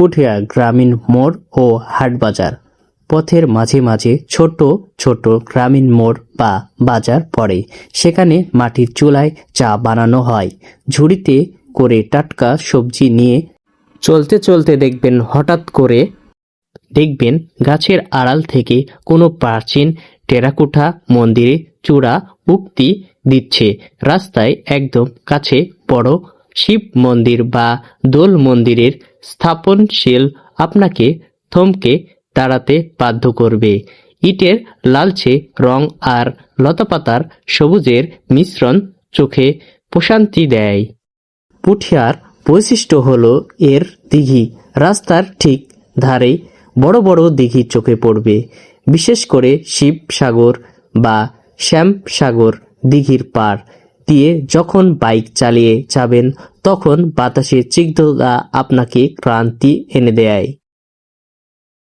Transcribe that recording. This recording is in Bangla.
পুঠিয়া গ্রামীণ মোড় ও হাটবাজার। পথের মাঝে মাঝে ছোট ছোট গ্রামীণ মোড় বা বাজার পড়ে। সেখানে মাটির চুলায় চা বানানো হয়। ঝুড়িতে করে টাটকা সবজি নিয়ে চলতে চলতে হঠাৎ করে দেখবেন গাছের আড়াল থেকে কোনো প্রাচীন টেরাকোটা মন্দিরে চূড়া উক্তি দিচ্ছে। রাস্তায় একদম কাছে বড় শিব মন্দির বা দোল মন্দিরের স্থাপনশীল আপনাকে থমকে দাঁড়াতে বাধ্য করবে। ইটের লালচে রং আর লতাপাতার সবুজের মিশ্রণ চোখে প্রশান্তি দেয়। পুঠিয়ার বৈশিষ্ট্য হলো এর দিঘি। রাস্তার ঠিক ধারে বড় বড় দিঘি চোখে পড়বে। বিশেষ করে শিবসাগর বা শ্যামসাগর দিঘির পাড় দিয়ে যখন বাইক চালিয়ে যাবেন তখন বাতাসের স্নিগ্ধতা আপনাকে ক্লান্তি এনে দেয়।